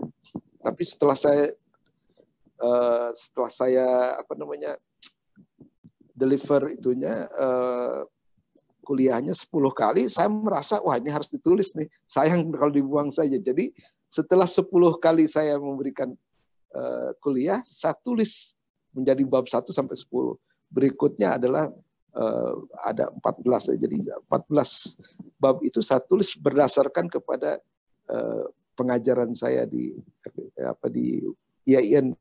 Tapi setelah saya deliver itunya kuliahnya 10 kali, saya merasa wah ini harus ditulis nih. Sayang kalau dibuang saja. Jadi setelah 10 kali saya memberikan kuliah, saya tulis menjadi bab 1 sampai 10. Berikutnya adalah ada 14. Jadi 14 bab itu saya tulis berdasarkan kepada pengajaran saya di IAIN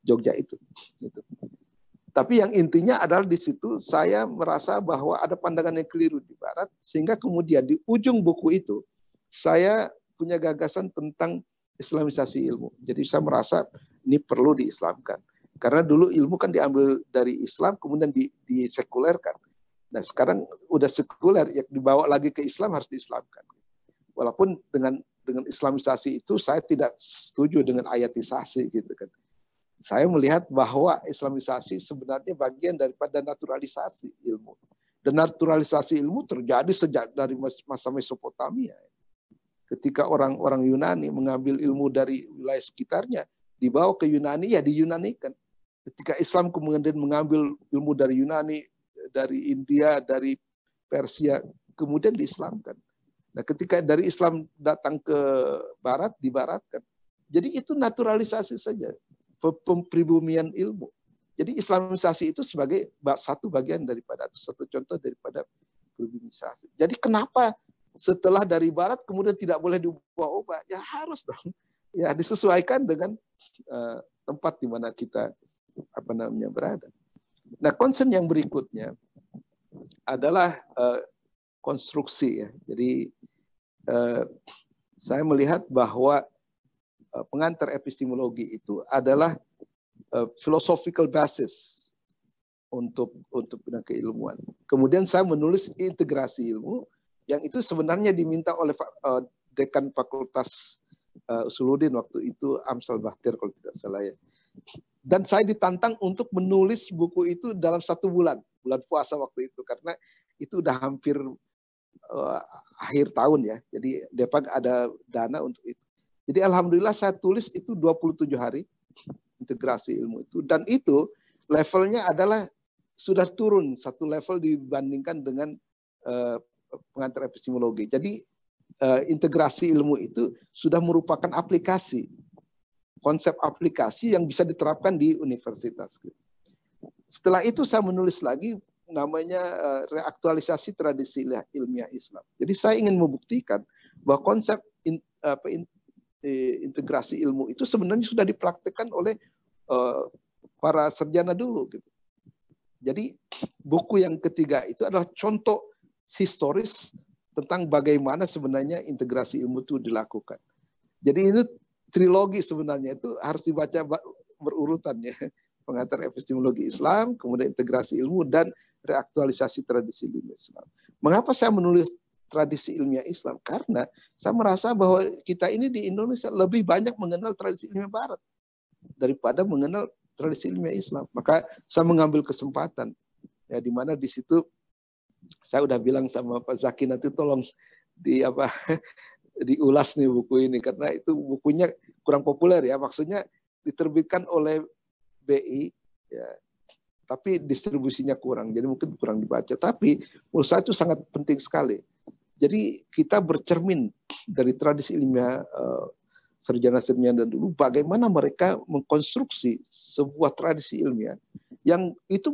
Jogja itu. Gitu. Tapi yang intinya adalah di situ saya merasa bahwa ada pandangan yang keliru di Barat, sehingga kemudian di ujung buku itu saya punya gagasan tentang Islamisasi ilmu. Jadi saya merasa ini perlu diislamkan. Karena dulu ilmu kan diambil dari Islam, kemudian disekulerkan. Nah sekarang udah sekuler, ya dibawa lagi ke Islam harus diislamkan. Walaupun dengan Islamisasi itu saya tidak setuju dengan ayatisasi gitu kan. Saya melihat bahwa Islamisasi sebenarnya bagian daripada naturalisasi ilmu. Dan naturalisasi ilmu terjadi sejak dari masa Mesopotamia. Ketika orang-orang Yunani mengambil ilmu dari wilayah sekitarnya, dibawa ke Yunani, ya diyunanikan. Ketika Islam kemudian mengambil ilmu dari Yunani, dari India, dari Persia, kemudian diislamkan. Nah, ketika dari Islam datang ke Barat, dibaratkan. Jadi itu naturalisasi saja. Pempribumian ilmu. Jadi Islamisasi itu sebagai satu bagian daripada, atau satu contoh daripada pribumisasi. Jadi kenapa setelah dari Barat kemudian tidak boleh diubah-ubah? Ya harus dong. Ya disesuaikan dengan tempat di mana kita berada. Nah, concern yang berikutnya adalah konstruksi ya. Jadi saya melihat bahwa pengantar epistemologi itu adalah philosophical basis untuk bidang keilmuan. Kemudian saya menulis integrasi ilmu yang itu sebenarnya diminta oleh dekan Fakultas Usuluddin waktu itu, Amsal Bahtir kalau tidak salah ya. Dan saya ditantang untuk menulis buku itu dalam 1 bulan puasa waktu itu, karena itu udah hampir akhir tahun ya. Jadi Depak ada dana untuk itu. Jadi alhamdulillah saya tulis itu 27 hari integrasi ilmu itu, dan itu levelnya adalah sudah turun 1 level dibandingkan dengan pengantar epistemologi. Jadi integrasi ilmu itu sudah merupakan aplikasi, konsep aplikasi yang bisa diterapkan di universitas. Setelah itu saya menulis lagi namanya reaktualisasi tradisi ilmiah Islam. Jadi saya ingin membuktikan bahwa konsep integrasi ilmu itu sebenarnya sudah dipraktikkan oleh para sarjana dulu. Gitu. Jadi buku yang ketiga itu adalah contoh historis tentang bagaimana sebenarnya integrasi ilmu itu dilakukan. Jadi ini trilogi sebenarnya itu harus dibaca berurutan ya. Pengantar epistemologi Islam, kemudian integrasi ilmu, dan reaktualisasi tradisi ilmiah Islam. Mengapa saya menulis tradisi ilmiah Islam? Karena saya merasa bahwa kita ini di Indonesia lebih banyak mengenal tradisi ilmiah Barat daripada mengenal tradisi ilmiah Islam. Maka saya mengambil kesempatan, ya, di mana di situ saya udah bilang sama Pak Zaki nanti tolong diulas nih buku ini, karena itu bukunya kurang populer ya, maksudnya diterbitkan oleh BI ya, tapi distribusinya kurang, jadi mungkin kurang dibaca. Tapi menurut saya itu sangat penting sekali. Jadi kita bercermin dari tradisi ilmiah sarjana-sarjana dulu, bagaimana mereka mengkonstruksi sebuah tradisi ilmiah yang itu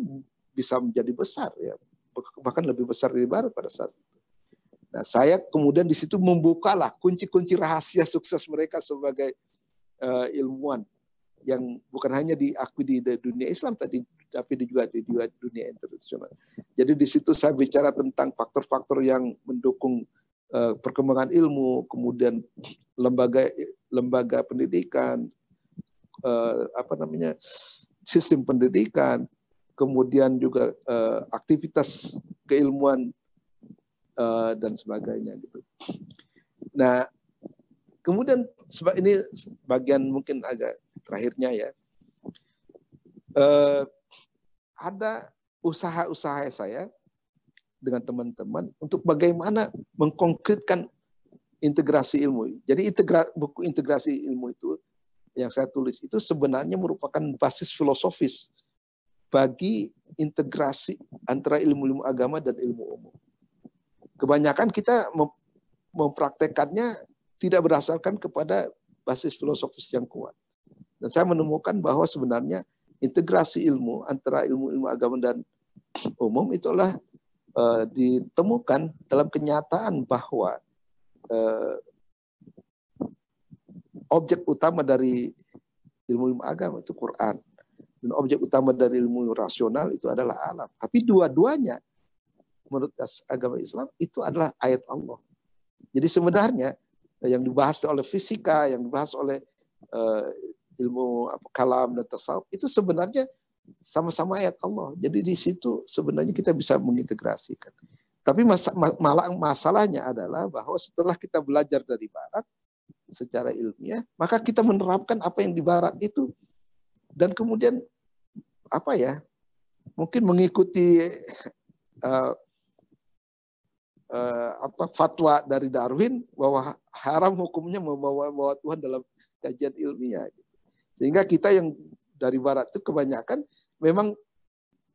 bisa menjadi besar ya, bahkan lebih besar dari Barat pada saat itu. Nah, saya kemudian di situ membukalah kunci-kunci rahasia sukses mereka sebagai ilmuwan yang bukan hanya diakui di dunia Islam tadi, tapi juga di dunia internasional. Jadi di situ saya bicara tentang faktor-faktor yang mendukung perkembangan ilmu, kemudian lembaga pendidikan, sistem pendidikan, kemudian juga aktivitas keilmuan dan sebagainya gitu. Nah, kemudian ini bagian mungkin agak terakhirnya ya. Ada usaha-usaha saya dengan teman-teman untuk bagaimana mengkonkretkan integrasi ilmu. Jadi buku integrasi ilmu itu yang saya tulis itu sebenarnya merupakan basis filosofis bagi integrasi antara ilmu-ilmu agama dan ilmu umum. Kebanyakan kita mempraktekannya tidak berdasarkan kepada basis filosofis yang kuat. Dan saya menemukan bahwa sebenarnya integrasi ilmu antara ilmu-ilmu agama dan umum itulah ditemukan dalam kenyataan bahwa objek utama dari ilmu-ilmu agama itu Quran. Dan objek utama dari ilmu rasional itu adalah alam. Tapi dua-duanya menurut agama Islam itu adalah ayat Allah. Jadi sebenarnya yang dibahas oleh fisika, yang dibahas oleh ilmu kalam dan tasawuf itu sebenarnya sama-sama ayat Allah. Jadi di situ sebenarnya kita bisa mengintegrasikan. Tapi masalahnya adalah bahwa setelah kita belajar dari Barat secara ilmiah, maka kita menerapkan apa yang di Barat itu, dan kemudian mungkin mengikuti fatwa dari Darwin bahwa haram hukumnya membawa Tuhan dalam kajian ilmiah. Sehingga kita yang dari Barat itu kebanyakan memang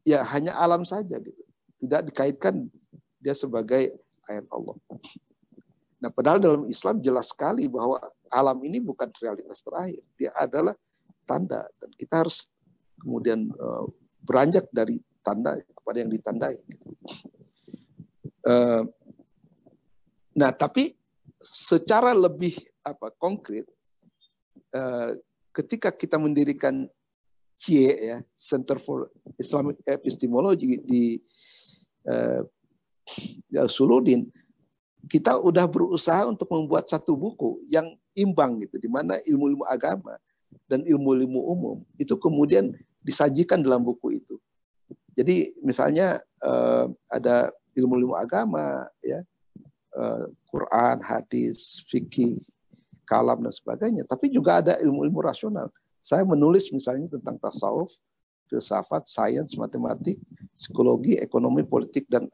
ya hanya alam saja gitu. Tidak dikaitkan dia sebagai ayat Allah. Nah, padahal dalam Islam jelas sekali bahwa alam ini bukan realitas terakhir. Dia adalah tanda. Dan kita harus kemudian beranjak dari tanda kepada yang ditandai. Nah, tapi secara lebih konkret, ketika kita mendirikan CIE ya, Center for Islamic Epistemology di Al-Suludin, kita udah berusaha untuk membuat satu buku yang imbang gitu, di mana ilmu-ilmu agama dan ilmu-ilmu umum itu kemudian disajikan dalam buku itu. Jadi misalnya ada ilmu-ilmu agama ya, Quran, hadis, fikih, kalam dan sebagainya, tapi juga ada ilmu-ilmu rasional. Saya menulis misalnya tentang tasawuf, filsafat, sains, matematik, psikologi, ekonomi, politik dan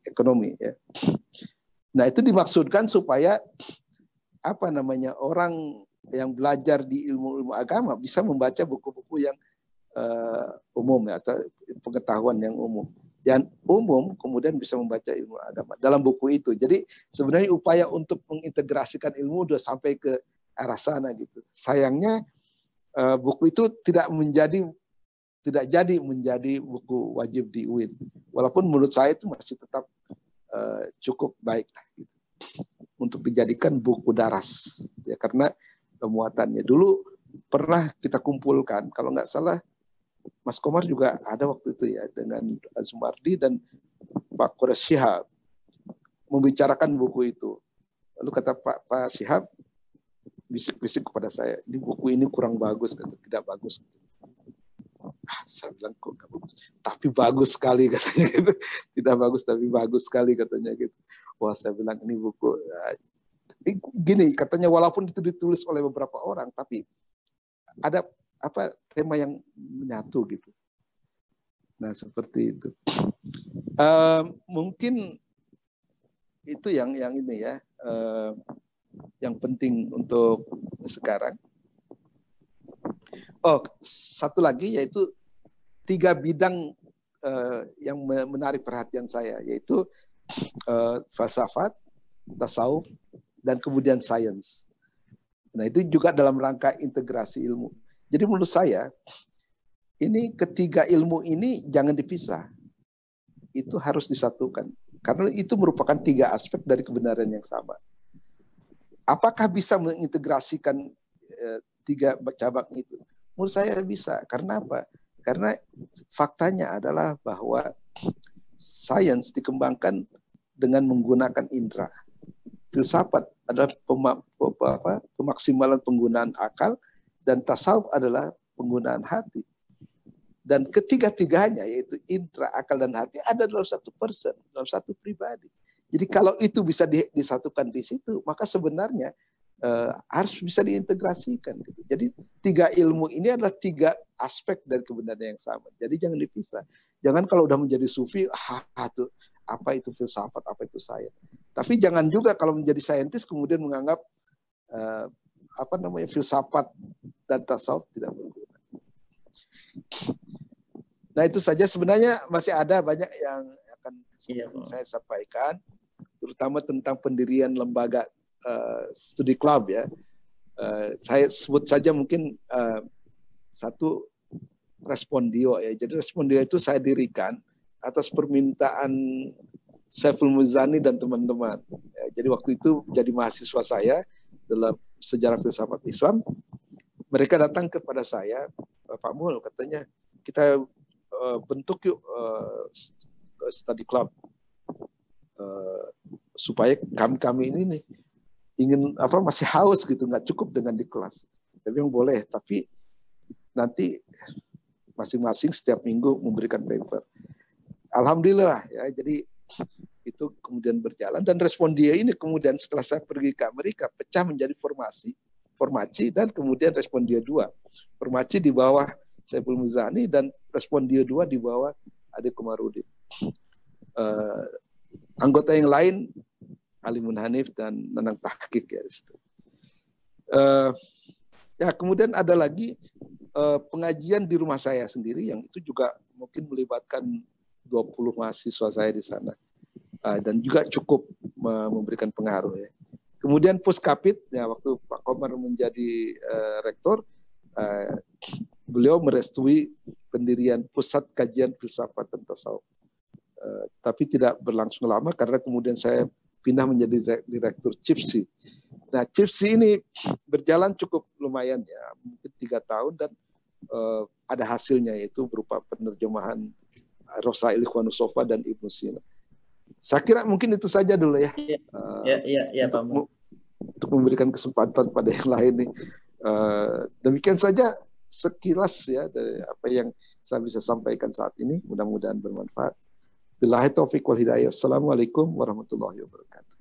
ekonomi ya. Nah, itu dimaksudkan supaya orang yang belajar di ilmu-ilmu agama bisa membaca buku-buku yang umum ya, atau pengetahuan yang umum. yang umum kemudian bisa membaca ilmu agama dalam buku itu. Jadi sebenarnya upaya untuk mengintegrasikan ilmu sudah sampai ke arah sana gitu. Sayangnya buku itu tidak jadi menjadi buku wajib di UIN. Walaupun menurut saya itu masih tetap cukup baik gitu, untuk dijadikan buku daras ya, karena muatannya. Dulu pernah kita kumpulkan, kalau nggak salah Mas Komar juga ada waktu itu ya, dengan Sumardi dan Pak Quraish Shihab membicarakan buku itu. Lalu kata Pak Shihab, bisik-bisik kepada saya, ini buku ini kurang bagus, tidak bagus. Saya bilang kok nggak bagus, tapi bagus sekali katanya gitu. Tidak bagus tapi bagus sekali katanya gitu. Wah, saya bilang ini buku gini katanya, walaupun itu ditulis oleh beberapa orang, tapi ada tema yang menyatu gitu. Nah seperti itu. Mungkin itu yang ini ya, yang penting untuk sekarang. Oh, satu lagi yaitu 3 bidang yang menarik perhatian saya, yaitu falsafat, tasawuf, dan kemudian sains. Nah itu juga dalam rangka integrasi ilmu. Jadi menurut saya, ini ketiga ilmu ini jangan dipisah. Itu harus disatukan. Karena itu merupakan 3 aspek dari kebenaran yang sama. Apakah bisa mengintegrasikan 3 cabang itu? Menurut saya bisa. Karena apa? Karena faktanya adalah bahwa sains dikembangkan dengan menggunakan indera. Filsafat adalah pemaksimalan penggunaan akal, dan tasawuf adalah penggunaan hati. Dan ketiga-tiganya, yaitu indera, akal, dan hati, ada dalam satu person, dalam satu pribadi. Jadi kalau itu bisa disatukan di situ, maka sebenarnya harus bisa diintegrasikan. Gitu. Jadi 3 ilmu ini adalah 3 aspek dari kebenaran yang sama. Jadi jangan dipisah. Jangan kalau udah menjadi sufi, tuh, apa itu filsafat, apa itu sains. Tapi jangan juga kalau menjadi saintis kemudian menganggap filsafat dan tasawuf tidak berguna. Nah itu saja, sebenarnya masih ada banyak yang akan saya sampaikan, terutama tentang pendirian lembaga studi club ya. Saya sebut saja mungkin satu Respondio ya. Jadi Respondio itu saya dirikan atas permintaan Saiful Muzani dan teman-teman. Ya, jadi waktu itu jadi mahasiswa saya dalam sejarah filsafat Islam. Mereka datang kepada saya, Pak Mul, katanya kita bentuk yuk study club supaya kami ini nih ingin masih haus gitu, nggak cukup dengan di kelas. Tapi yang boleh, tapi nanti masing-masing setiap minggu memberikan paper. Alhamdulillah ya, jadi itu kemudian berjalan, dan Respondia ini kemudian setelah saya pergi ke Amerika pecah menjadi Formaci dan kemudian Respondia 2. Formaci di bawah Saiful Muzani dan Respondia 2 di bawah Ade Komarudin. Anggota yang lain Alimun Hanif dan Nanang Tahqiq ya. Ya kemudian ada lagi pengajian di rumah saya sendiri yang itu juga mungkin melibatkan 20 mahasiswa saya di sana, dan juga cukup memberikan pengaruh ya. Kemudian Puskapit ya, waktu Pak Komar menjadi rektor, beliau merestui pendirian Pusat Kajian Filsafat dan Tasawuf. Tapi tidak berlangsung lama karena kemudian saya pindah menjadi direktur CIPSI. Nah, CIPSI ini berjalan cukup lumayan ya, mungkin 3 tahun, dan ada hasilnya, yaitu berupa penerjemahan Rosail Ikhwanus Sofa dan Ibnu Sina. Saya kira mungkin itu saja dulu ya. Untuk memberikan kesempatan pada yang lain nih. Demikian saja sekilas ya dari apa yang saya bisa sampaikan saat ini. Mudah-mudahan bermanfaat. Billahi taufiq wal hidayah. Assalamualaikum warahmatullahi wabarakatuh.